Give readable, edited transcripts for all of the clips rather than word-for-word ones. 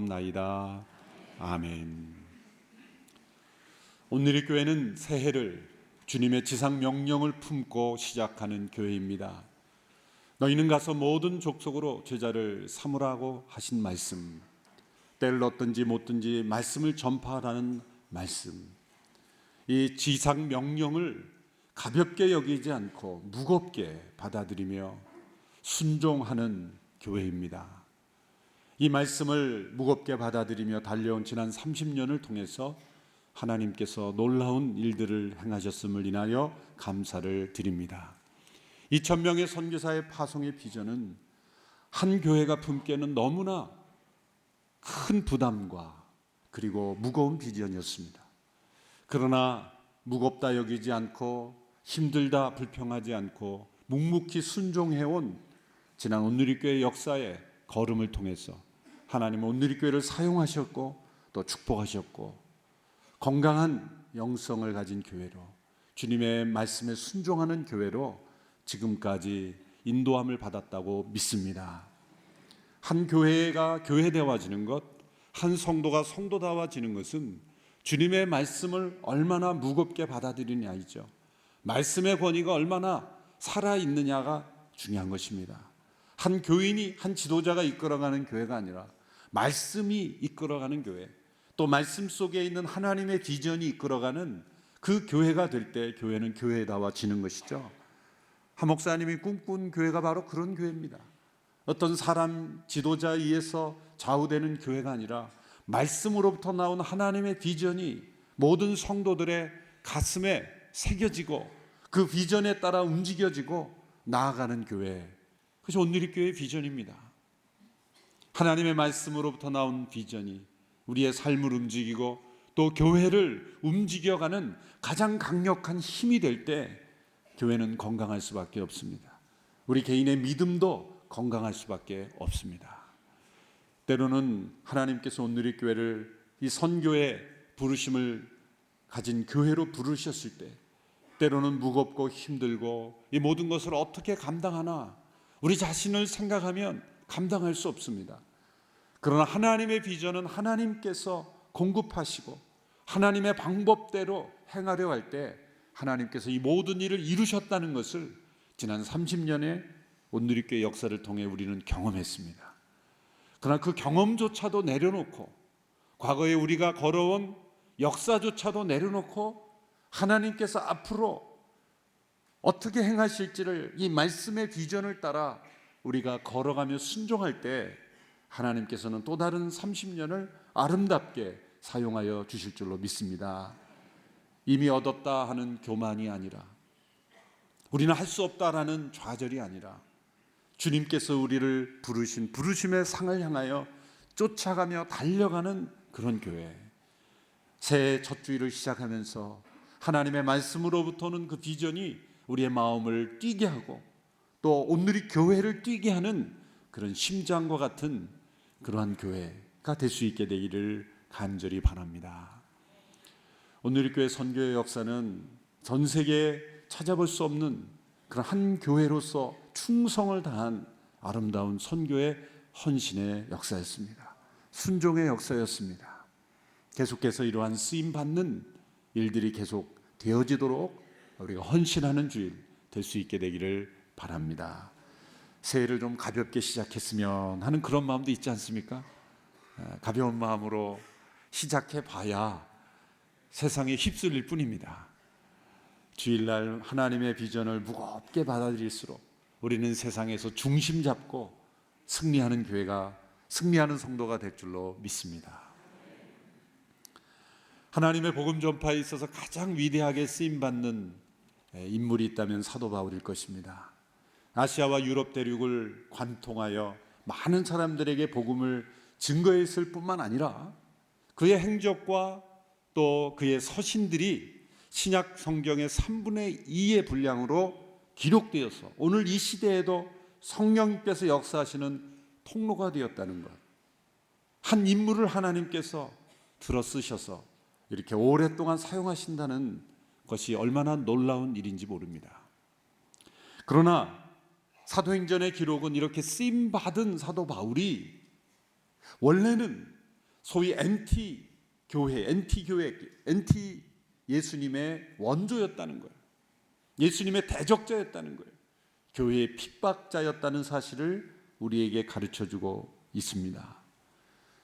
기도하옵나이다. 아멘. 오늘의 교회는 새해를 주님의 지상 명령을 품고 시작하는 교회입니다. 너희는 가서 모든 족속으로 제자를 삼으라고 하신 말씀, 때를 얻든지 못든지 말씀을 전파하라는 말씀, 이 지상 명령을 가볍게 여기지 않고 무겁게 받아들이며 순종하는 교회입니다. 이 말씀을 무겁게 받아들이며 달려온 지난 30년을 통해서 하나님께서 놀라운 일들을 행하셨음을 인하여 감사를 드립니다. 2,000명의 선교사의 파송의 비전은 한 교회가 품기에는 너무나 큰 부담과 그리고 무거운 비전이었습니다. 그러나 무겁다 여기지 않고 힘들다 불평하지 않고 묵묵히 순종해온 지난 온누리교회 역사의 걸음을 통해서 하나님은 온누리교회를 사용하셨고 또 축복하셨고 건강한 영성을 가진 교회로, 주님의 말씀에 순종하는 교회로 지금까지 인도함을 받았다고 믿습니다. 한 교회가 교회되어지는 것, 한 성도가 성도다워지는 것은 주님의 말씀을 얼마나 무겁게 받아들이느냐이죠. 말씀의 권위가 얼마나 살아있느냐가 중요한 것입니다. 한 교인이, 한 지도자가 이끌어가는 교회가 아니라 말씀이 이끌어가는 교회, 또 말씀 속에 있는 하나님의 비전이 이끌어가는 그 교회가 될 때 교회는 교회다워지는 것이죠. 한 목사님이 꿈꾼 교회가 바로 그런 교회입니다. 어떤 사람 지도자에 의해서 좌우되는 교회가 아니라 말씀으로부터 나온 하나님의 비전이 모든 성도들의 가슴에 새겨지고 그 비전에 따라 움직여지고 나아가는 교회, 그것이 온누리교회의 비전입니다. 하나님의 말씀으로부터 나온 비전이 우리의 삶을 움직이고 또 교회를 움직여가는 가장 강력한 힘이 될 때 교회는 건강할 수밖에 없습니다. 우리 개인의 믿음도 건강할 수밖에 없습니다. 때로는 하나님께서 온누리교회를 이 선교의 부르심을 가진 교회로 부르셨을 때 때로는 무겁고 힘들고 이 모든 것을 어떻게 감당하나 우리 자신을 생각하면 감당할 수 없습니다. 그러나 하나님의 비전은 하나님께서 공급하시고 하나님의 방법대로 행하려 할 때 하나님께서 이 모든 일을 이루셨다는 것을 지난 30년의 온누리교회 역사를 통해 우리는 경험했습니다. 그러나 그 경험조차도 내려놓고 과거에 우리가 걸어온 역사조차도 내려놓고 하나님께서 앞으로 어떻게 행하실지를 이 말씀의 비전을 따라 우리가 걸어가며 순종할 때 하나님께서는 또 다른 30년을 아름답게 사용하여 주실 줄로 믿습니다. 이미 얻었다 하는 교만이 아니라, 우리는 할 수 없다라는 좌절이 아니라 주님께서 우리를 부르신 부르심의 상을 향하여 쫓아가며 달려가는 그런 교회, 새해 첫 주일을 시작하면서 하나님의 말씀으로부터는 그 비전이 우리의 마음을 뛰게 하고 또 온누리 교회를 뛰게 하는 그런 심장과 같은 그러한 교회가 될 수 있게 되기를 간절히 바랍니다. 온누리교회 선교의 역사는 전 세계에 찾아볼 수 없는 그런 한 교회로서 충성을 다한 아름다운 선교의 헌신의 역사였습니다. 순종의 역사였습니다. 계속해서 이러한 쓰임받는 일들이 계속 되어지도록 우리가 헌신하는 주일 될 수 있게 되기를 바랍니다. 새해를 좀 가볍게 시작했으면 하는 그런 마음도 있지 않습니까? 가벼운 마음으로 시작해봐야 세상에 휩쓸릴 뿐입니다. 주일날 하나님의 비전을 무겁게 받아들일수록 우리는 세상에서 중심 잡고 승리하는 교회가, 승리하는 성도가 될 줄로 믿습니다. 하나님의 복음 전파에 있어서 가장 위대하게 쓰임받는 인물이 있다면 사도 바울일 것입니다. 아시아와 유럽 대륙을 관통하여 많은 사람들에게 복음을 증거했을 뿐만 아니라 그의 행적과 또 그의 서신들이 신약 성경의 3분의 2의 분량으로 기록되어서 오늘 이 시대에도 성령님께서 역사하시는 통로가 되었다는 것, 한 인물을 하나님께서 들어 쓰셔서 이렇게 오랫동안 사용하신다는 것이 얼마나 놀라운 일인지 모릅니다. 그러나 사도행전의 기록은 이렇게 쓰임받은 사도 바울이 원래는 소위 NT 교회, NT 예수님의 원조였다는 거예요. 예수님의 대적자였다는 거예요. 교회의 핍박자였다는 사실을 우리에게 가르쳐주고 있습니다.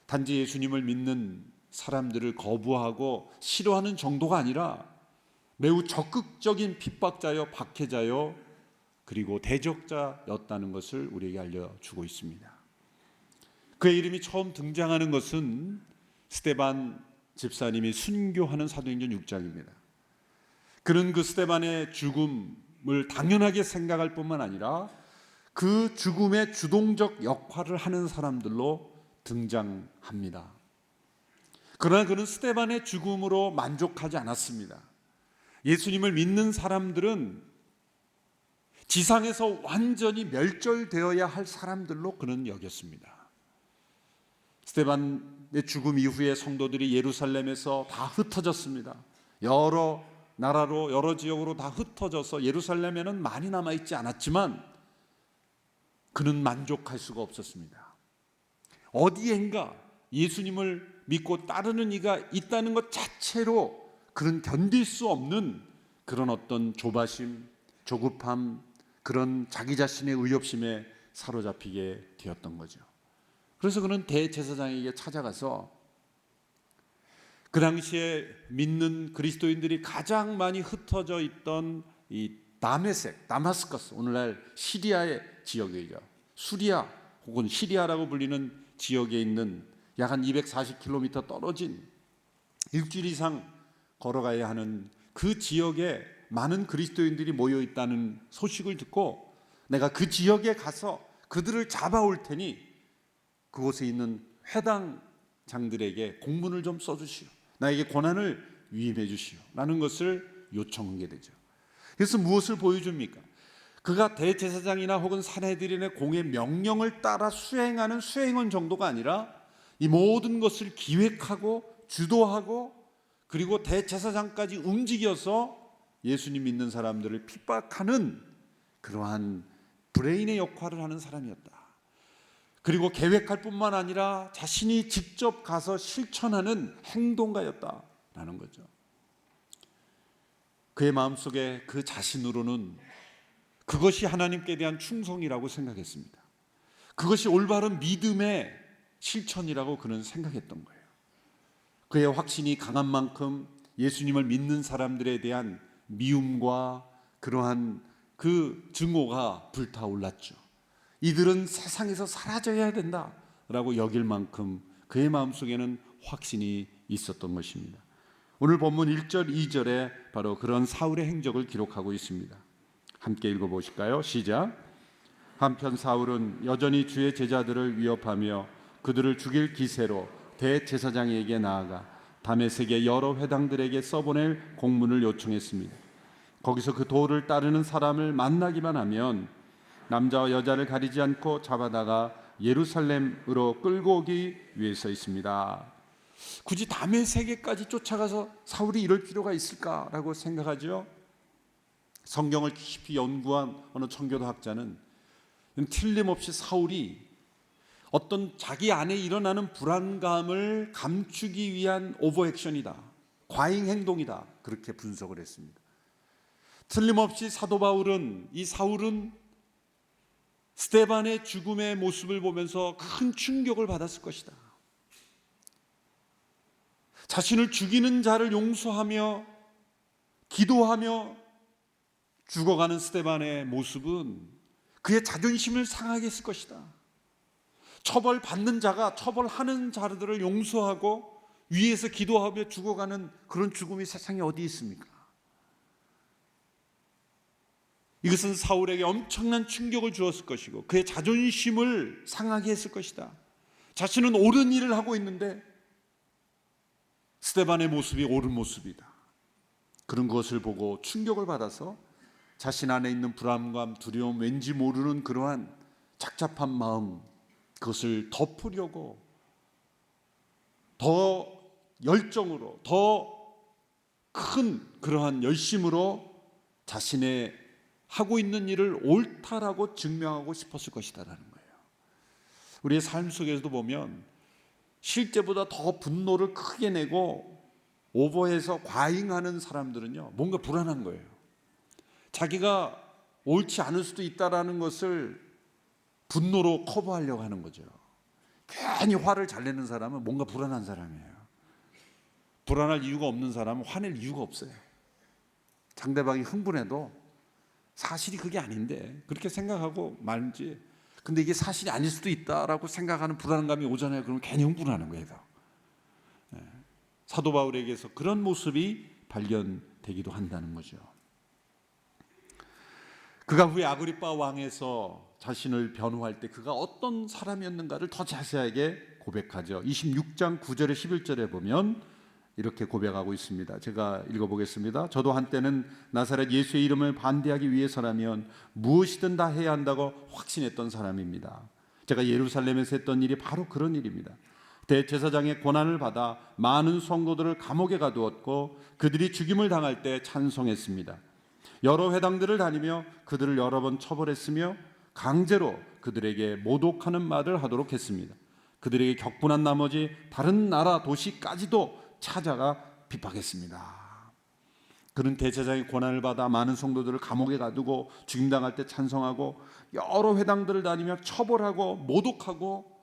단지 예수님을 믿는 사람들을 거부하고 싫어하는 정도가 아니라 매우 적극적인 핍박자요, 박해자요, 그리고 대적자였다는 것을 우리에게 알려주고 있습니다. 그의 이름이 처음 등장하는 것은 스데반 집사님이 순교하는 사도행전 6장입니다. 그는 그 스데반의 죽음을 당연하게 생각할 뿐만 아니라 그 죽음의 주동적 역할을 하는 사람들로 등장합니다. 그러나 그는 스데반의 죽음으로 만족하지 않았습니다. 예수님을 믿는 사람들은 지상에서 완전히 멸절되어야 할 사람들로 그는 여겼습니다. 스데반의 죽음 이후에 성도들이 예루살렘에서 다 흩어졌습니다. 여러 나라로, 여러 지역으로 다 흩어져서 예루살렘에는 많이 남아있지 않았지만 그는 만족할 수가 없었습니다. 어디엔가 예수님을 믿고 따르는 이가 있다는 것 자체로 그는 견딜 수 없는 그런 어떤 조바심, 조급함, 그런 자기 자신의 의협심에 사로잡히게 되었던 거죠. 그래서 그는 대제사장에게 찾아가서 그 당시에 믿는 그리스도인들이 가장 많이 흩어져 있던 이 다마스커스, 오늘날 시리아의 지역이죠. 수리아 혹은 시리아라고 불리는 지역에 있는 약 한 240km 떨어진 일주일 이상 걸어가야 하는 그 지역에 많은 그리스도인들이 모여 있다는 소식을 듣고 내가 그 지역에 가서 그들을 잡아올 테니 그곳에 있는 회당장들에게 공문을 좀 써주시오, 나에게 권한을 위임해 주시오 라는 것을 요청하게 되죠. 그래서 무엇을 보여줍니까? 그가 대제사장이나 혹은 산헤드린의 공의 명령을 따라 수행하는 수행원 정도가 아니라 이 모든 것을 기획하고 주도하고 그리고 대제사장까지 움직여서 예수님 믿는 사람들을 핍박하는 그러한 브레인의 역할을 하는 사람이었다. 그리고 계획할 뿐만 아니라 자신이 직접 가서 실천하는 행동가였다라는 거죠. 그의 마음속에 그 자신으로는 그것이 하나님께 대한 충성이라고 생각했습니다. 그것이 올바른 믿음의 실천이라고 그는 생각했던 거예요. 그의 확신이 강한 만큼 예수님을 믿는 사람들에 대한 미움과 그러한 그 증오가 불타올랐죠. 이들은 세상에서 사라져야 된다라고 여길 만큼 그의 마음속에는 확신이 있었던 것입니다. 오늘 본문 1절, 2절에 바로 그런 사울의 행적을 기록하고 있습니다. 함께 읽어보실까요? 시작. 한편 사울은 여전히 주의 제자들을 위협하며 그들을 죽일 기세로 대제사장에게 나아가 다메섹의 여러 회당들에게 써보낼 공문을 요청했습니다. 거기서 그 도를 따르는 사람을 만나기만 하면 남자와 여자를 가리지 않고 잡아다가 예루살렘으로 끌고 오기 위해서 있습니다. 굳이 다메섹에까지 쫓아가서 사울이 이럴 필요가 있을까라고 생각하죠. 성경을 깊이 연구한 어느 청교도 학자는 틀림없이 사울이 어떤 자기 안에 일어나는 불안감을 감추기 위한 오버액션이다, 과잉 행동이다, 그렇게 분석을 했습니다. 틀림없이 사도 바울은, 이 사울은 스데반의 죽음의 모습을 보면서 큰 충격을 받았을 것이다. 자신을 죽이는 자를 용서하며 기도하며 죽어가는 스데반의 모습은 그의 자존심을 상하게 했을 것이다. 처벌받는 자가 처벌하는 자들을 용서하고 위에서 기도하며 죽어가는 그런 죽음이 세상에 어디 있습니까? 이것은 사울에게 엄청난 충격을 주었을 것이고 그의 자존심을 상하게 했을 것이다. 자신은 옳은 일을 하고 있는데 스데반의 모습이 옳은 모습이다. 그런 것을 보고 충격을 받아서 자신 안에 있는 불안감, 두려움, 왠지 모르는 그러한 착잡한 마음, 그것을 덮으려고 더 열정으로, 더 큰 그러한 열심으로 자신의 하고 있는 일을 옳다라고 증명하고 싶었을 것이다라는 거예요. 우리의 삶 속에서도 보면 실제보다 더 분노를 크게 내고 오버해서 과잉하는 사람들은요, 뭔가 불안한 거예요. 자기가 옳지 않을 수도 있다라는 것을 분노로 커버하려고 하는 거죠. 괜히 화를 잘 내는 사람은 뭔가 불안한 사람이에요. 불안할 이유가 없는 사람은 화낼 이유가 없어요. 상대방이 흥분해도 사실이 그게 아닌데 그렇게 생각하고 말지, 근데 이게 사실이 아닐 수도 있다라고 생각하는 불안감이 오잖아요. 그러면 괜히 흥분하는 거예요. 사도 바울에게서 그런 모습이 발견되기도 한다는 거죠. 그가 후에 아그리빠 왕에서 자신을 변호할 때 그가 어떤 사람이었는가를 더 자세하게 고백하죠. 26장 9절에 11절에 보면 이렇게 고백하고 있습니다. 제가 읽어보겠습니다. 저도 한때는 나사렛 예수의 이름을 반대하기 위해서라면 무엇이든 다 해야 한다고 확신했던 사람입니다. 제가 예루살렘에서 했던 일이 바로 그런 일입니다. 대제사장의 고난을 받아 많은 성도들을 감옥에 가두었고 그들이 죽임을 당할 때 찬송했습니다. 여러 회당들을 다니며 그들을 여러 번 처벌했으며 강제로 그들에게 모독하는 말을 하도록 했습니다. 그들에게 격분한 나머지 다른 나라 도시까지도 찾아가 핍박했습니다. 그는 대제사장의 고난을 받아 많은 성도들을 감옥에 가두고 죽임당할 때 찬송하고 여러 회당들을 다니며 처벌하고 모독하고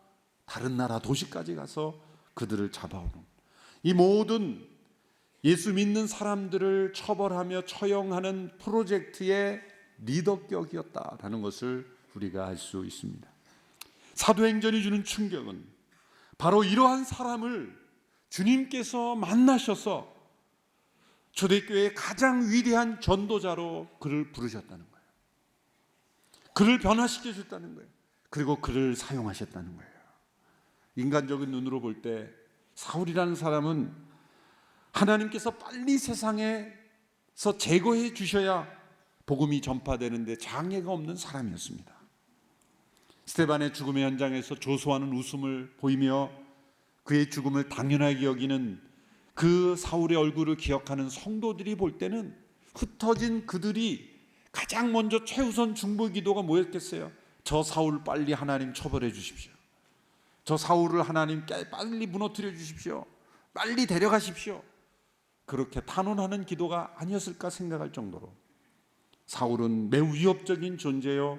다른 나라 도시까지 가서 그들을 잡아오는, 이 모든 예수 믿는 사람들을 처벌하며 처형하는 프로젝트의 리더격이었다라는 것을 우리가 알 수 있습니다. 사도행전이 주는 충격은 바로 이러한 사람을 주님께서 만나셔서 초대교회의 가장 위대한 전도자로 그를 부르셨다는 거예요. 그를 변화시켜 줬다는 거예요. 그리고 그를 사용하셨다는 거예요. 인간적인 눈으로 볼 때 사울이라는 사람은 하나님께서 빨리 세상에서 제거해 주셔야 복음이 전파되는데 장애가 없는 사람이었습니다. 스데반의 죽음의 현장에서 조소하는 웃음을 보이며 그의 죽음을 당연하게 여기는 그 사울의 얼굴을 기억하는 성도들이 볼 때는 흩어진 그들이 가장 먼저 최우선 중보 기도가 뭐였겠어요? 저 사울 빨리 하나님 처벌해 주십시오. 저 사울을 하나님 빨리 무너뜨려 주십시오. 빨리 데려가십시오. 그렇게 탄원하는 기도가 아니었을까 생각할 정도로 사울은 매우 위협적인 존재요,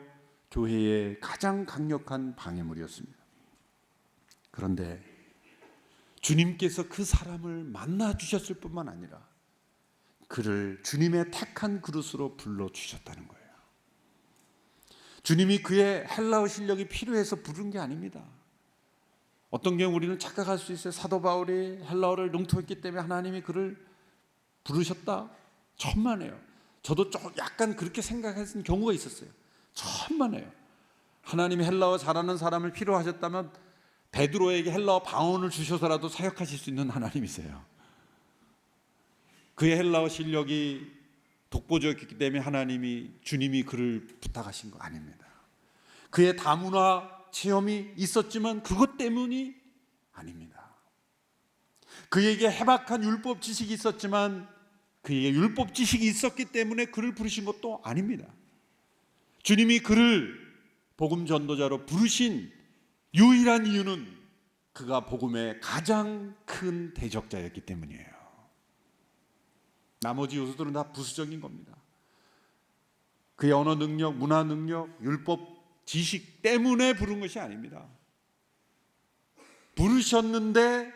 교회의 가장 강력한 방해물이었습니다. 그런데 주님께서 그 사람을 만나 주셨을 뿐만 아니라 그를 주님의 택한 그릇으로 불러주셨다는 거예요. 주님이 그의 헬라어 실력이 필요해서 부른 게 아닙니다. 어떤 경우 우리는 착각할 수 있어요. 사도 바울이 헬라어를 능통했기 때문에 하나님이 그를 부르셨다? 천만에요. 저도 약간 그렇게 생각했던 경우가 있었어요. 천만에요. 하나님이 헬라어 잘하는 사람을 필요하셨다면 베드로에게 헬라어 방언을 주셔서라도 사역하실 수 있는 하나님이세요. 그의 헬라어 실력이 독보적이기 때문에 주님이 그를 부탁하신 거 아닙니다. 그의 다문화 체험이 있었지만 그것 때문이 아닙니다. 그에게 해박한 율법 지식이 있었지만 그에게 율법 지식이 있었기 때문에 그를 부르신 것도 아닙니다. 주님이 그를 복음 전도자로 부르신 유일한 이유는 그가 복음의 가장 큰 대적자였기 때문이에요. 나머지 요소들은 다 부수적인 겁니다. 그의 언어 능력, 문화 능력, 율법 지식 때문에 부른 것이 아닙니다. 부르셨는데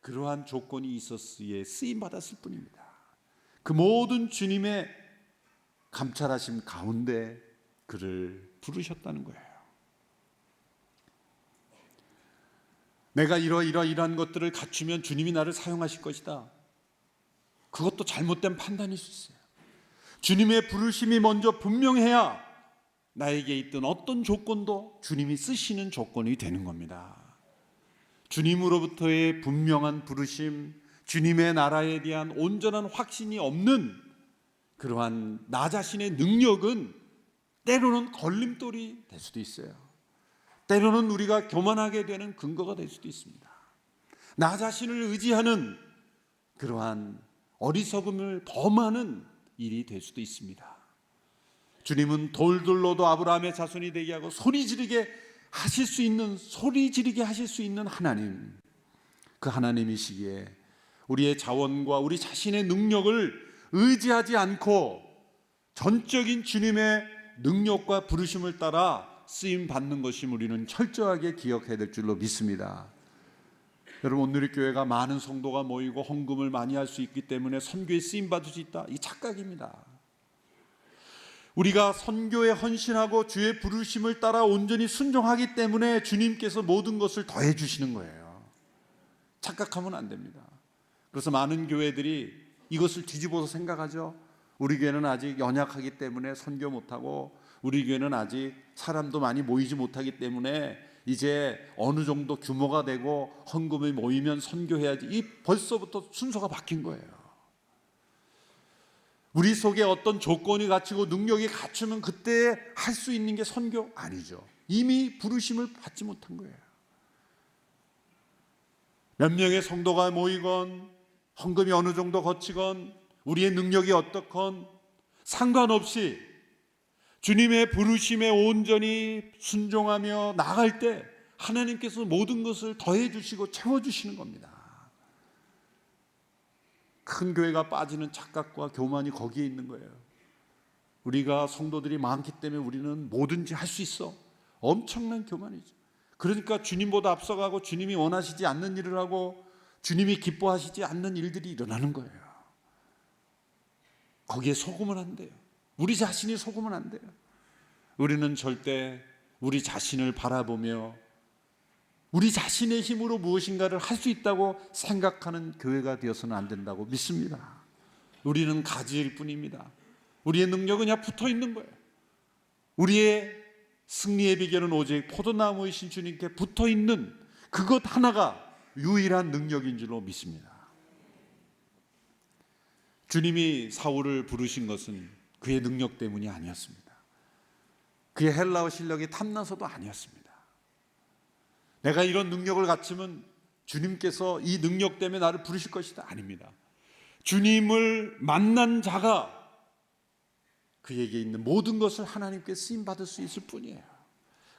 그러한 조건이 있었기에 쓰임 받았을 뿐입니다. 그 모든 주님의 감찰하심 가운데 그를 부르셨다는 거예요. 내가 이러한 것들을 갖추면 주님이 나를 사용하실 것이다. 그것도 잘못된 판단일 수 있어요. 주님의 부르심이 먼저 분명해야 나에게 있던 어떤 조건도 주님이 쓰시는 조건이 되는 겁니다. 주님으로부터의 분명한 부르심, 주님의 나라에 대한 온전한 확신이 없는 그러한 나 자신의 능력은 때로는 걸림돌이 될 수도 있어요. 때로는 우리가 교만하게 되는 근거가 될 수도 있습니다. 나 자신을 의지하는 그러한 어리석음을 범하는 일이 될 수도 있습니다. 주님은 돌들로도 아브라함의 자손이 되게 하고 소리 지르게 하실 수 있는 하나님, 그 하나님이시기에 우리의 자원과 우리 자신의 능력을 의지하지 않고 전적인 주님의 능력과 부르심을 따라 쓰임 받는 것이 우리는 철저하게 기억해야 될 줄로 믿습니다. 여러분, 오늘 교회가 많은 성도가 모이고 헌금을 많이 할 수 있기 때문에 선교에 쓰임 받을 수 있다, 이 착각입니다. 우리가 선교에 헌신하고 주의 부르심을 따라 온전히 순종하기 때문에 주님께서 모든 것을 더해 주시는 거예요. 착각하면 안 됩니다. 그래서 많은 교회들이 이것을 뒤집어서 생각하죠. 우리 교회는 아직 연약하기 때문에 선교 못하고, 우리 교회는 아직 사람도 많이 모이지 못하기 때문에 이제 어느 정도 규모가 되고 헌금이 모이면 선교해야지. 이 벌써부터 순서가 바뀐 거예요. 우리 속에 어떤 조건이 갖추고 능력이 갖추면 그때 할 수 있는 게 선교 아니죠. 이미 부르심을 받지 못한 거예요. 몇 명의 성도가 모이건 헌금이 어느 정도 거치건 우리의 능력이 어떻건 상관없이 주님의 부르심에 온전히 순종하며 나아갈 때 하나님께서 모든 것을 더해 주시고 채워 주시는 겁니다. 큰 교회가 빠지는 착각과 교만이 거기에 있는 거예요. 우리가 성도들이 많기 때문에 우리는 뭐든지 할 수 있어. 엄청난 교만이죠. 그러니까 주님보다 앞서가고 주님이 원하시지 않는 일을 하고 주님이 기뻐하시지 않는 일들이 일어나는 거예요. 거기에 속으면 안 돼요. 우리 자신이 속으면 안 돼요. 우리는 절대 우리 자신을 바라보며 우리 자신의 힘으로 무엇인가를 할 수 있다고 생각하는 교회가 되어서는 안 된다고 믿습니다. 우리는 가지일 뿐입니다. 우리의 능력은 그냥 붙어 있는 거예요. 우리의 승리의 비결은 오직 포도나무이신 주님께 붙어 있는 그것 하나가 유일한 능력인 줄로 믿습니다. 주님이 사울을 부르신 것은 그의 능력 때문이 아니었습니다. 그의 헬라어 실력이 탐나서도 아니었습니다. 내가 이런 능력을 갖추면 주님께서 이 능력 때문에 나를 부르실 것이다, 아닙니다. 주님을 만난 자가 그에게 있는 모든 것을 하나님께 쓰임받을 수 있을 뿐이에요.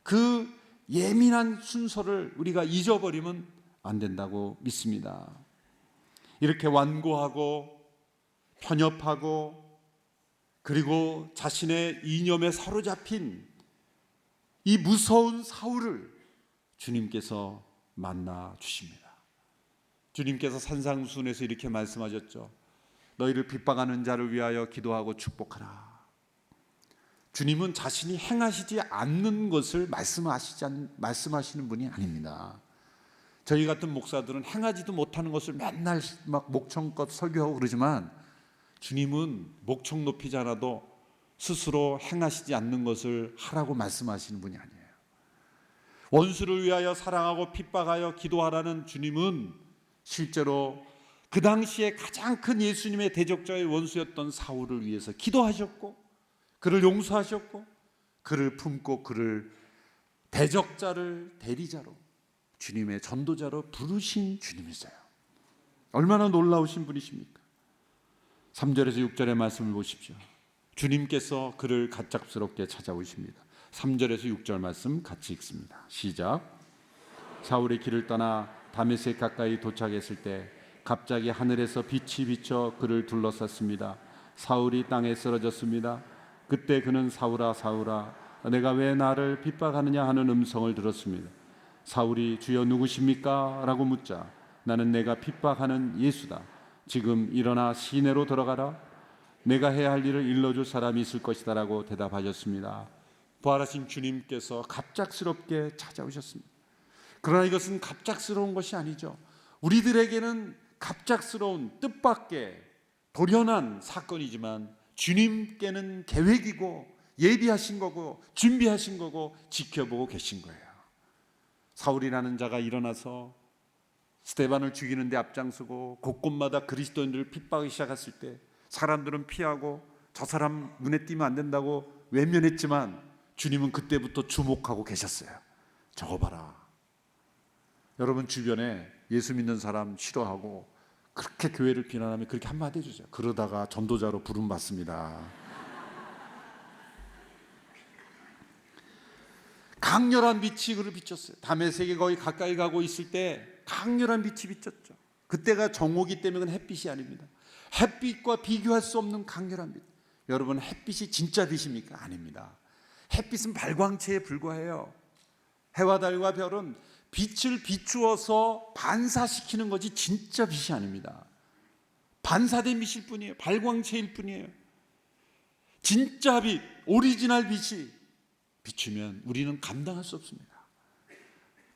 그 예민한 순서를 우리가 잊어버리면 안 된다고 믿습니다. 이렇게 완고하고 편협하고 그리고 자신의 이념에 사로잡힌 이 무서운 사울을 주님께서 만나 주십니다. 주님께서 산상수훈에서 이렇게 말씀하셨죠. 너희를 핍박하는 자를 위하여 기도하고 축복하라. 주님은 자신이 행하시지 않는 것을 말씀하시는 분이 아닙니다. 저희 같은 목사들은 행하지도 못하는 것을 맨날 막 목청껏 설교하고 그러지만 주님은 목청 높이지 않아도 스스로 행하시지 않는 것을 하라고 말씀하시는 분이 아니에요. 원수를 위하여 사랑하고 핍박하여 기도하라는 주님은 실제로 그 당시에 가장 큰 예수님의 대적자의 원수였던 사울을 위해서 기도하셨고 그를 용서하셨고 그를 품고 그를 대적자를 대리자로 주님의 전도자로 부르신 주님이세요. 얼마나 놀라우신 분이십니까? 3절에서 6절의 말씀을 보십시오. 주님께서 그를 갑작스럽게 찾아오십니다. 3절에서 6절 말씀 같이 읽습니다. 시작. 사울이 길을 떠나 다메섹 가까이 도착했을 때 갑자기 하늘에서 빛이 비쳐 그를 둘러쌌습니다. 사울이 땅에 쓰러졌습니다. 그때 그는 사울아 사울아 내가 왜 나를 핍박하느냐 하는 음성을 들었습니다. 사울이 주여 누구십니까? 라고 묻자 나는 내가 핍박하는 예수다. 지금 일어나 시내로 들어가라. 내가 해야 할 일을 일러줄 사람이 있을 것이다 라고 대답하셨습니다. 부활하신 주님께서 갑작스럽게 찾아오셨습니다. 그러나 이것은 갑작스러운 것이 아니죠. 우리들에게는 갑작스러운 뜻밖의 돌연한 사건이지만 주님께는 계획이고 예비하신 거고 준비하신 거고 지켜보고 계신 거예요. 사울이라는 자가 일어나서 스데반을 죽이는 데 앞장서고 곳곳마다 그리스도인들을 핍박하기 시작했을 때 사람들은 피하고 저 사람 눈에 띄면 안 된다고 외면했지만 주님은 그때부터 주목하고 계셨어요. 저거 봐라. 여러분 주변에 예수 믿는 사람 싫어하고 그렇게 교회를 비난하면 그렇게 한마디 해주세요. 그러다가 전도자로 부름 받습니다. 강렬한 빛이 그를 비췄어요. 다메섹에 거의 가까이 가고 있을 때 강렬한 빛이 비쳤죠. 그때가 정오기 때문에 햇빛이 아닙니다. 햇빛과 비교할 수 없는 강렬한 빛. 여러분, 햇빛이 진짜 빛입니까? 아닙니다. 햇빛은 발광체에 불과해요. 해와 달과 별은 빛을 비추어서 반사시키는 것이 진짜 빛이 아닙니다. 반사된 빛일 뿐이에요. 발광체일 뿐이에요. 진짜 빛, 오리지널 빛이 비추면 우리는 감당할 수 없습니다.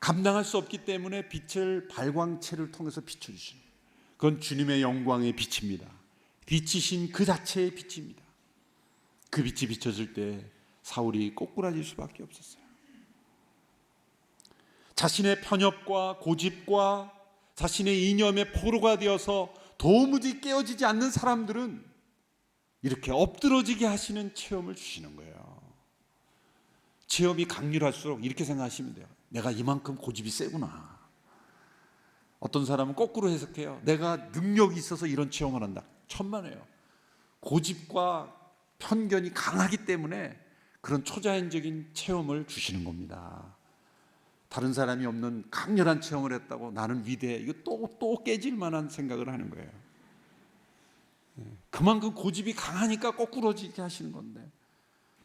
감당할 수 없기 때문에 빛을 발광체를 통해서 비춰주시는 거예요. 그건 주님의 영광의 빛입니다. 빛이신 그 자체의 빛입니다. 그 빛이 비춰질 때 사울이 꼬꾸라질 수밖에 없었어요. 자신의 편협과 고집과 자신의 이념의 포로가 되어서 도무지 깨어지지 않는 사람들은 이렇게 엎드러지게 하시는 체험을 주시는 거예요. 체험이 강렬할수록 이렇게 생각하시면 돼요. 내가 이만큼 고집이 세구나. 어떤 사람은 거꾸로 해석해요. 내가 능력이 있어서 이런 체험을 한다. 천만에요. 고집과 편견이 강하기 때문에 그런 초자연적인 체험을 주시는 겁니다. 다른 사람이 없는 강렬한 체험을 했다고 나는 위대해. 이거 또 깨질 만한 생각을 하는 거예요. 그만큼 고집이 강하니까 거꾸로지게 하시는 건데,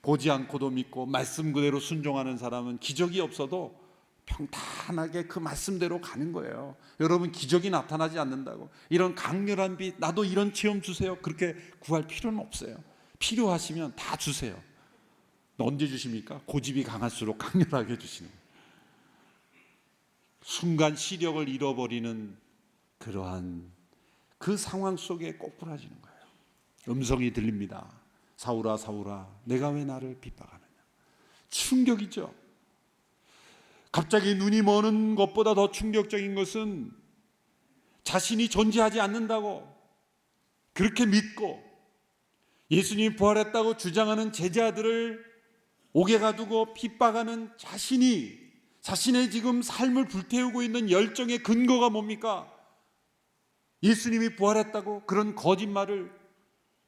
보지 않고도 믿고 말씀 그대로 순종하는 사람은 기적이 없어도 평탄하게 그 말씀대로 가는 거예요. 여러분, 기적이 나타나지 않는다고 이런 강렬한 빛, 나도 이런 체험 주세요, 그렇게 구할 필요는 없어요. 필요하시면 다 주세요. 언제 주십니까? 고집이 강할수록 강렬하게 주시는 거예요. 순간 시력을 잃어버리는 그러한 그 상황 속에 꼬꾸라지는 거예요. 음성이 들립니다. 사울아 사울아, 내가 왜 나를 핍박하느냐. 충격이죠. 갑자기 눈이 머는 것보다 더 충격적인 것은 자신이 존재하지 않는다고 그렇게 믿고 예수님이 부활했다고 주장하는 제자들을 옥에 가두고 핍박하는 자신의 지금 삶을 불태우고 있는 열정의 근거가 뭡니까? 예수님이 부활했다고 그런 거짓말을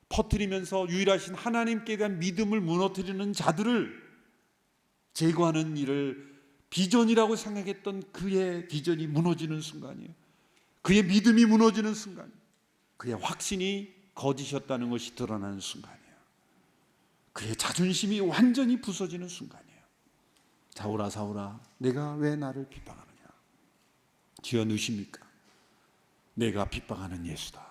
퍼뜨리면서 유일하신 하나님께 대한 믿음을 무너뜨리는 자들을 제거하는 일을 비전이라고 생각했던 그의 비전이 무너지는 순간이에요. 그의 믿음이 무너지는 순간, 그의 확신이 거짓이었다는 것이 드러나는 순간이에요. 그의 자존심이 완전히 부서지는 순간이에요. 사울아 사울아, 내가 왜 나를 핍박하느냐. 주여 누십니까? 내가 핍박하는 예수다.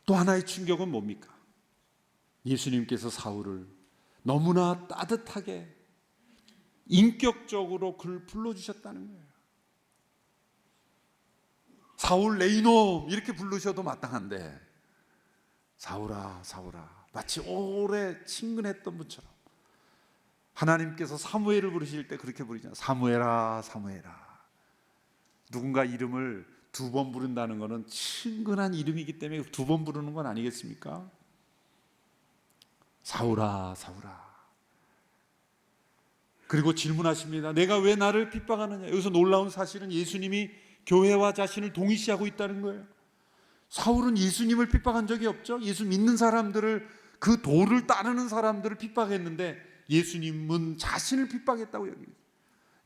또 하나의 충격은 뭡니까? 예수님께서 사울을 너무나 따뜻하게 인격적으로 그를 불러주셨다는 거예요. 사울 내 이놈 이렇게 부르셔도 마땅한데, 사울아 사울아, 마치 오래 친근했던 분처럼 하나님께서 사무엘을 부르실 때 그렇게 부르잖아요. 사무엘아 사무엘아. 누군가 이름을 두 번 부른다는 것은 친근한 이름이기 때문에 두 번 부르는 건 아니겠습니까? 사울아 사울아. 그리고 질문하십니다. 내가 왜 나를 핍박하느냐. 여기서 놀라운 사실은 예수님이 교회와 자신을 동일시하고 있다는 거예요. 사울은 예수님을 핍박한 적이 없죠. 예수 믿는 사람들을, 그 도를 따르는 사람들을 핍박했는데 예수님은 자신을 핍박했다고 여깁니다.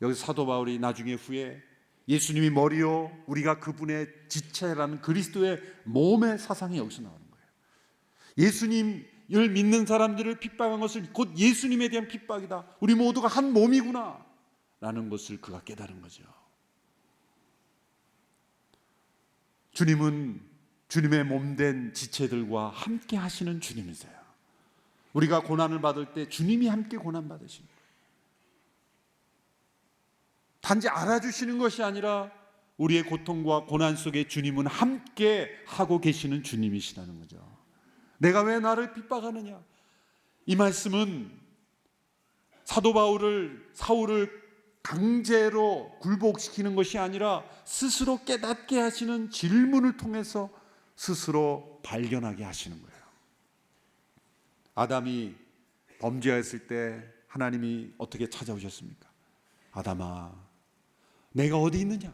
여기서 사도 바울이 나중에 후에 예수님이 머리요 우리가 그분의 지체라는 그리스도의 몸의 사상이 여기서 나오는 거예요. 예수님을 믿는 사람들을 핍박한 것을 곧 예수님에 대한 핍박이다. 우리 모두가 한 몸이구나 라는 것을 그가 깨달은 거죠. 주님은 주님의 몸된 지체들과 함께 하시는 주님이세요. 우리가 고난을 받을 때 주님이 함께 고난 받으십니다. 단지 알아주시는 것이 아니라 우리의 고통과 고난 속에 주님은 함께 하고 계시는 주님이시라는 거죠. 내가 왜 나를 핍박하느냐. 이 말씀은 사도 사울을 강제로 굴복시키는 것이 아니라 스스로 깨닫게 하시는 질문을 통해서 스스로 발견하게 하시는 거예요. 아담이 범죄했을 때 하나님이 어떻게 찾아오셨습니까? 아담아, 내가 어디 있느냐?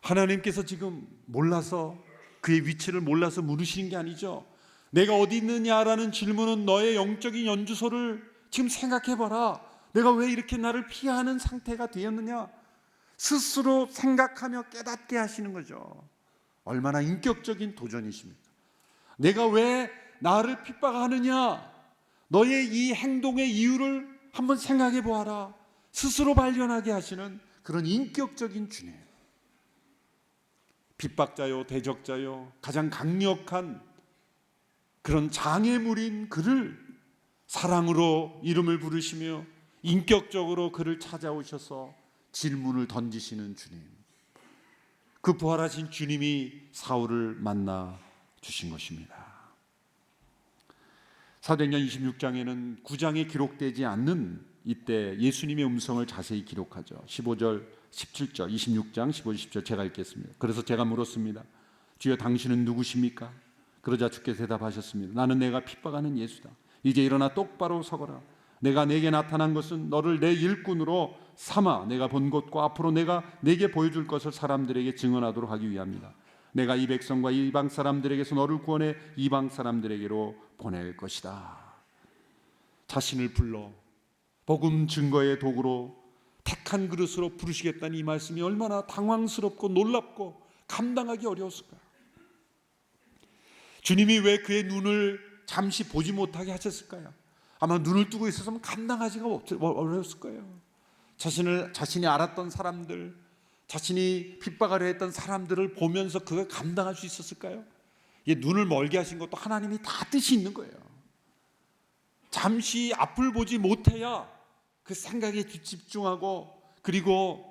하나님께서 지금 몰라서, 그의 위치를 몰라서 물으시는 게 아니죠. 내가 어디 있느냐라는 질문은 너의 영적인 연주소를 지금 생각해봐라. 내가 왜 이렇게 나를 피하는 상태가 되었느냐? 스스로 생각하며 깨닫게 하시는 거죠. 얼마나 인격적인 도전이십니까? 내가 왜 나를 핍박하느냐? 너의 이 행동의 이유를 한번 생각해 보아라. 스스로 발견하게 하시는 그런 인격적인 주님. 핍박자요, 대적자요, 가장 강력한 그런 장애물인 그를 사랑으로 이름을 부르시며 인격적으로 그를 찾아오셔서 질문을 던지시는 주님. 그 부활하신 주님이 사울을 만나 주신 것입니다. 사도행전 26장에는 9장에 기록되지 않는 이때 예수님의 음성을 자세히 기록하죠. 15절, 17절, 26장 15, 10절 제가 읽겠습니다. 그래서 제가 물었습니다. 주여 당신은 누구십니까? 그러자 주께서 대답하셨습니다. 나는 내가 핍박하는 예수다. 이제 일어나 똑바로 서거라. 내가 내게 나타난 것은 너를 내 일꾼으로 삼아 내가 본 것과 앞으로 내가 내게 보여줄 것을 사람들에게 증언하도록 하기 위함이다. 내가 이 백성과 이방 사람들에게서 너를 구원해 이방 사람들에게로 보낼 것이다. 자신을 불러 복음 증거의 도구로 택한 그릇으로 부르시겠다는 이 말씀이 얼마나 당황스럽고 놀랍고 감당하기 어려웠을까요? 주님이 왜 그의 눈을 잠시 보지 못하게 하셨을까요? 아마 눈을 뜨고 있었으면 감당하기가 어려웠을 거예요. 자신이 알았던 사람들, 자신이 핍박하려 했던 사람들을 보면서 그걸 감당할 수 있었을까요? 눈을 멀게 하신 것도 하나님이 다 뜻이 있는 거예요. 잠시 앞을 보지 못해야 그 생각에 집중하고 그리고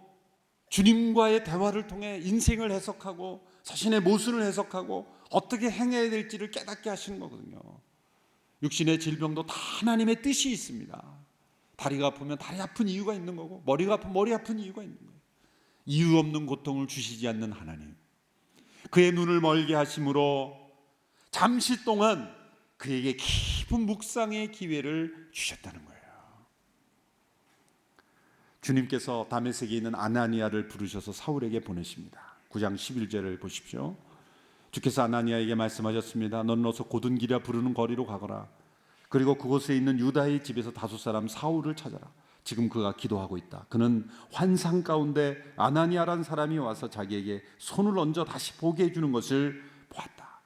주님과의 대화를 통해 인생을 해석하고 자신의 모습을 해석하고 어떻게 행해야 될지를 깨닫게 하시는 거거든요. 육신의 질병도 다 하나님의 뜻이 있습니다. 다리가 아프면 다리 아픈 이유가 있는 거고 머리가 아프면 머리 아픈 이유가 있는 거예요. 이유 없는 고통을 주시지 않는 하나님, 그의 눈을 멀게 하심으로 잠시 동안 그에게 깊은 묵상의 기회를 주셨다는 거예요. 주님께서 다메섹에 있는 아나니아를 부르셔서 사울에게 보내십니다. 9장 11절을 보십시오. 주께서 아나니아에게 말씀하셨습니다. 너는 어서 고든기라 부르는 거리로 가거라. 그리고 그곳에 있는 유다의 집에서 다섯 사람 사울을 찾아라. 지금 그가 기도하고 있다. 그는 환상 가운데 아나니아란 사람이 와서 자기에게 손을 얹어 다시 보게 해주는 것을 보았다.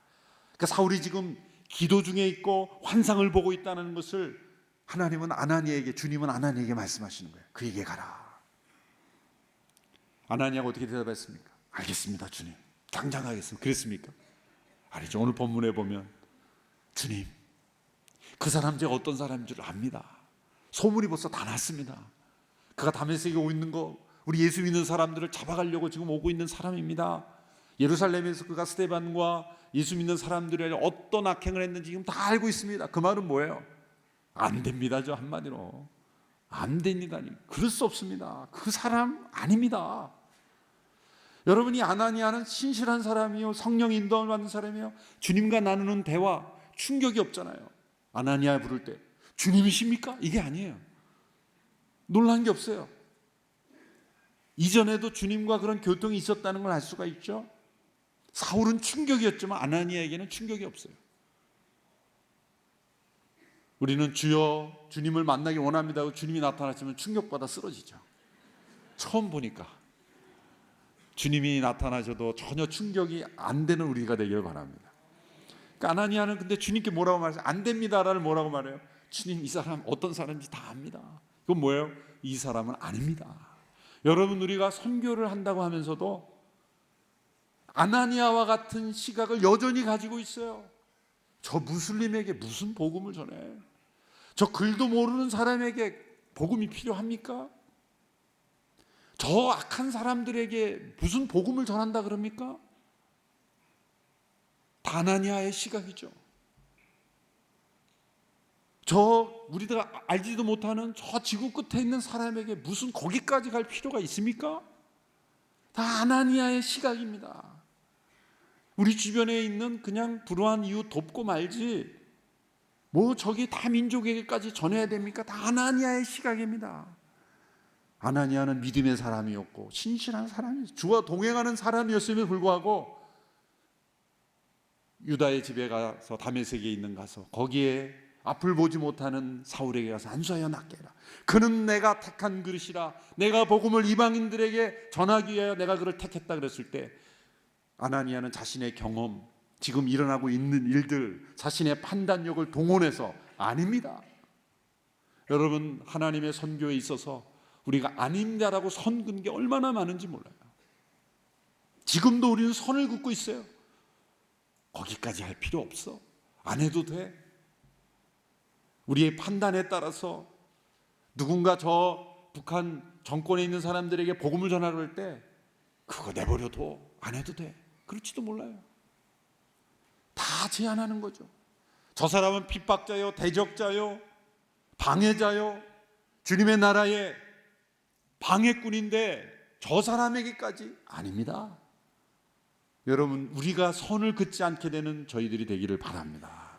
그러니까 사울이 지금 기도 중에 있고 환상을 보고 있다는 것을 하나님은 아나니아에게, 주님은 아나니아에게 말씀하시는 거예요. 그에게 가라. 아나니아가 어떻게 대답했습니까? 알겠습니다, 주님. 당장 하겠습니다. 그랬습니까? 아니죠. 오늘 본문에 보면 주님, 그 사람 제가 어떤 사람인 줄 압니다. 소문이 벌써 다 났습니다. 그가 다메섹에 오고 있는 거, 우리 예수 믿는 사람들을 잡아가려고 지금 오고 있는 사람입니다. 예루살렘에서 그가 스데반과 예수 믿는 사람들의 어떤 악행을 했는지 지금 다 알고 있습니다. 그 말은 뭐예요? 안 됩니다. 저 한마디로 안 됩니다. 그럴 수 없습니다. 그 사람 아닙니다. 여러분이 아나니아는 신실한 사람이요, 성령 인도를 받는 사람이요, 주님과 나누는 대화 충격이 없잖아요. 아나니아 부를 때 주님이십니까? 이게 아니에요. 놀란 게 없어요. 이전에도 주님과 그런 교통이 있었다는 걸 알 수가 있죠. 사울은 충격이었지만 아나니아에게는 충격이 없어요. 우리는 주여 주님을 만나기 원합니다 하고 주님이 나타나시면 충격받아 쓰러지죠. 처음 보니까. 주님이 나타나셔도 전혀 충격이 안 되는 우리가 되기를 바랍니다. 그러니까 아나니아는 근데 주님께 뭐라고 말해요? 안 됩니다라는 뭐라고 말해요? 주님, 이 사람 어떤 사람인지 다 압니다. 그건 뭐예요? 이 사람은 아닙니다. 여러분, 우리가 선교를 한다고 하면서도 아나니아와 같은 시각을 여전히 가지고 있어요. 저 무슬림에게 무슨 복음을 전해? 저 글도 모르는 사람에게 복음이 필요합니까? 저 악한 사람들에게 무슨 복음을 전한다 그럽니까? 다 아나니아의 시각이죠. 저 우리가 알지도 못하는 저 지구 끝에 있는 사람에게 무슨 거기까지 갈 필요가 있습니까? 다 아나니아의 시각입니다. 우리 주변에 있는 그냥 불우한 이웃 돕고 말지 뭐 저기 다 민족에게까지 전해야 됩니까? 다 아나니아의 시각입니다. 아나니아는 믿음의 사람이었고 신실한 사람이었어요. 주와 동행하는 사람이었음에도 불구하고 유다의 집에 가서 다메섹에 있는 가서 거기에 앞을 보지 못하는 사울에게 가서 안수하여 낫게 해라. 그는 내가 택한 그릇이라. 내가 복음을 이방인들에게 전하기 위하여 내가 그를 택했다 그랬을 때 아나니아는 자신의 경험, 지금 일어나고 있는 일들, 자신의 판단력을 동원해서 아닙니다. 여러분, 하나님의 선교에 있어서 우리가 아닙니다라고 선 긋는 게 얼마나 많은지 몰라요. 지금도 우리는 선을 긋고 있어요. 거기까지 할 필요 없어. 안 해도 돼. 우리의 판단에 따라서 누군가 저 북한 정권에 있는 사람들에게 복음을 전하려 할 때 그거 내버려둬. 안 해도 돼. 그럴지도 몰라요. 다 제한하는 거죠. 저 사람은 핍박자요, 대적자요, 방해자요, 주님의 나라의 방해꾼인데 저 사람에게까지 아닙니다. 여러분, 우리가 선을 긋지 않게 되는 저희들이 되기를 바랍니다.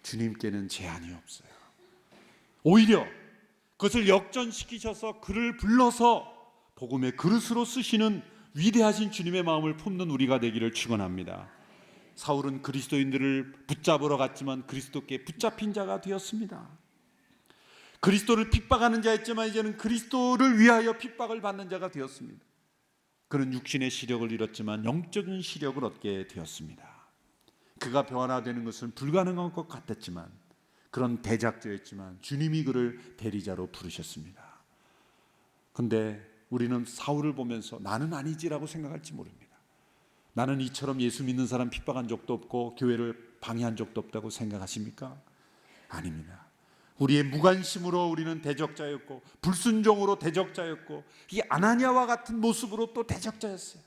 주님께는 제한이 없어요. 오히려 그것을 역전시키셔서 그를 불러서 복음의 그릇으로 쓰시는 위대하신 주님의 마음을 품는 우리가 되기를 축원합니다. 사울은 그리스도인들을 붙잡으러 갔지만 그리스도께 붙잡힌 자가 되었습니다. 그리스도를 핍박하는 자였지만 이제는 그리스도를 위하여 핍박을 받는 자가 되었습니다. 그는 육신의 시력을 잃었지만 영적인 시력을 얻게 되었습니다. 그가 변화되는 것은 불가능한 것 같았지만 그런 대작자였지만 주님이 그를 대리자로 부르셨습니다. 그런데 우리는 사울을 보면서 나는 아니지라고 생각할지 모릅니다. 나는 이처럼 예수 믿는 사람 핍박한 적도 없고 교회를 방해한 적도 없다고 생각하십니까? 아닙니다. 우리의 무관심으로 우리는 대적자였고 불순종으로 대적자였고 이 아나니아와 같은 모습으로 또 대적자였어요.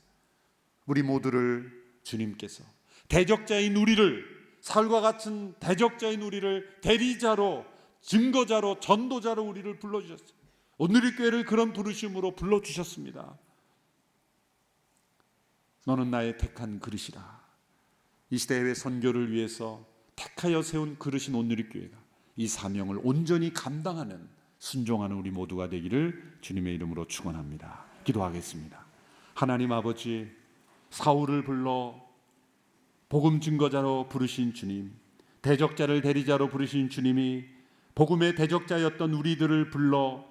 우리 모두를 주님께서 대적자인 우리를, 사울과 같은 대적자인 우리를 대리자로, 증거자로, 전도자로 우리를 불러주셨어요. 오늘의 교회를 그런 부르심으로 불러주셨습니다. 너는 나의 택한 그릇이라. 이 시대의 선교를 위해서 택하여 세운 그릇인 오늘의 교회가 이 사명을 온전히 감당하는 순종하는 우리 모두가 되기를 주님의 이름으로 축원합니다. 기도하겠습니다. 하나님 아버지, 사울을 불러 복음 증거자로 부르신 주님, 대적자를 대리자로 부르신 주님이 복음의 대적자였던 우리들을 불러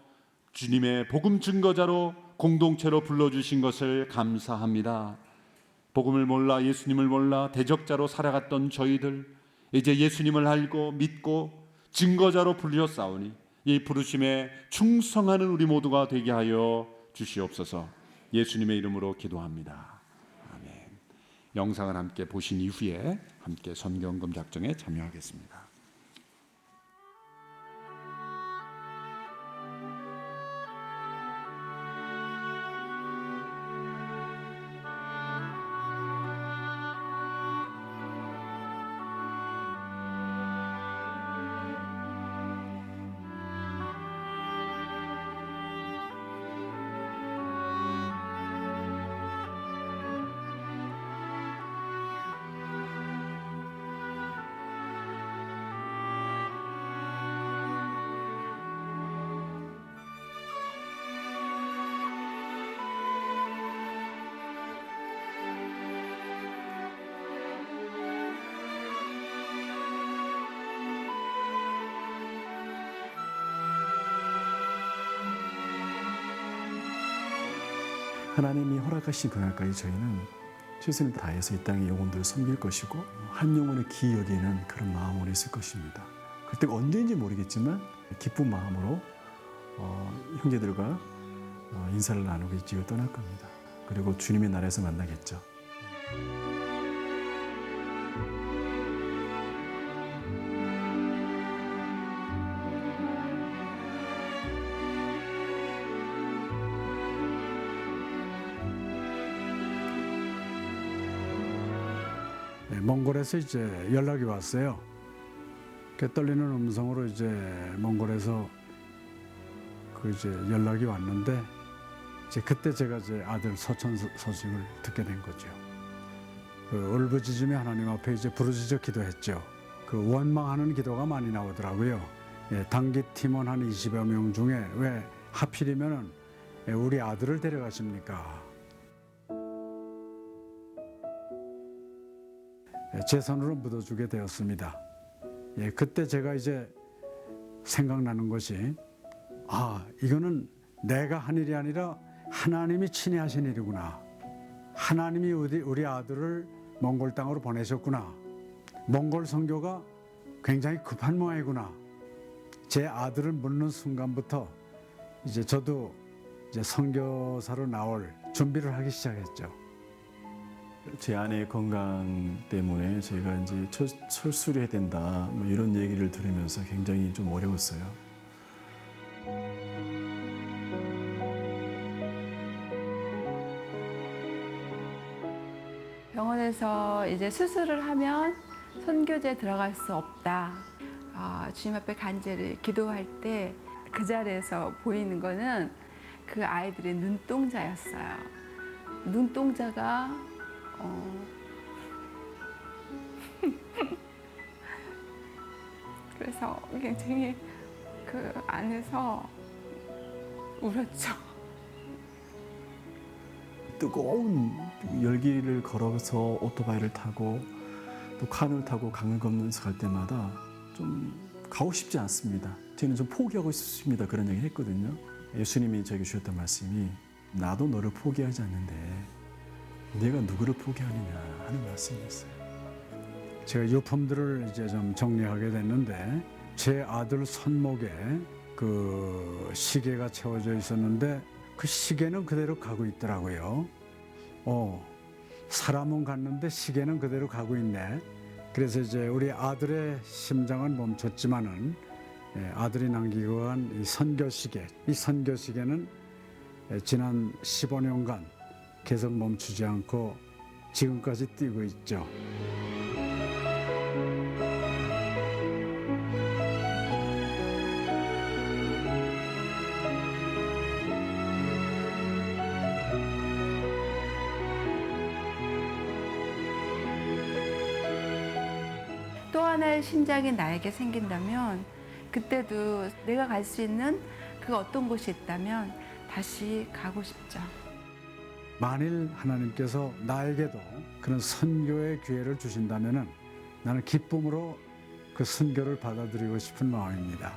주님의 복음 증거자로 공동체로 불러주신 것을 감사합니다. 복음을 몰라 예수님을 몰라 대적자로 살아갔던 저희들, 이제 예수님을 알고 믿고 증거자로 불렸사오니 이 부르심에 충성하는 우리 모두가 되게 하여 주시옵소서. 예수님의 이름으로 기도합니다. 아멘. 영상을 함께 보신 이후에 함께 선교헌금 작정에 참여하겠습니다. 하나님이 허락하신 그날까지 저희는 최선을 다해서 이 땅의 영혼들을 섬길 것이고 한 영혼을 기이 여기는 그런 마음으로 있을 것입니다. 그때가 언제인지 모르겠지만 기쁜 마음으로 형제들과 인사를 나누고 이 지역을 떠날 겁니다. 그리고 주님의 나라에서 만나겠죠. 몽골에서 이제 연락이 왔어요. 떨리는 음성으로 이제 몽골에서 이제 연락이 왔는데 이제 그때 제가 제 아들 서천 소식을 듣게 된 거죠. 울부짖으며 하나님 앞에 이제 부르짖어 기도했죠. 원망하는 기도가 많이 나오더라고요. 단기 팀원 한 20여 명 중에 왜 하필이면은 우리 아들을 데려가십니까? 제 손으로 묻어주게 되었습니다. 예, 그때 제가 이제 생각나는 것이 이거는 내가 한 일이 아니라 하나님이 친히 하신 일이구나. 하나님이 우리 아들을 몽골 땅으로 보내셨구나. 몽골 선교가 굉장히 급한 모양이구나. 제 아들을 묻는 순간부터 이제 저도 이제 선교사로 나올 준비를 하기 시작했죠. 제 아내의 건강 때문에 제가 이제 철수를 해야 된다 뭐 이런 얘기를 들으면서 굉장히 좀 어려웠어요. 병원에서 이제 수술을 하면 선교제에 들어갈 수 없다. 주님 앞에 간절히 기도할 때 그 자리에서 보이는 거는 그 아이들의 눈동자였어요. 눈동자가 그래서 굉장히 그 안에서 울었죠. 뜨거운 열기를 걸어서 오토바이를 타고 또 칸을 타고 강을 건너서 갈 때마다 좀 가고 싶지 않습니다. 저는 좀 포기하고 싶습니다. 그런 얘기 했거든요. 예수님이 저에게 주셨던 말씀이 나도 너를 포기하지 않는데 내가 누구를 포기하느냐 하는 말씀이었어요. 제가 유품들을 이제 좀 정리하게 됐는데 제 아들 손목에 그 시계가 채워져 있었는데 그 시계는 그대로 가고 있더라고요. 사람은 갔는데 시계는 그대로 가고 있네. 그래서 이제 우리 아들의 심장은 멈췄지만은 아들이 남기고 간 이 선교 시계, 이 선교 시계는 지난 15년간 계속 멈추지 않고 지금까지 뛰고 있죠. 또 하나의 심장이 나에게 생긴다면 그때도 내가 갈 수 있는 그 어떤 곳이 있다면 다시 가고 싶죠. 만일 하나님께서 나에게도 그런 선교의 기회를 주신다면은 나는 기쁨으로 그 선교를 받아들이고 싶은 마음입니다.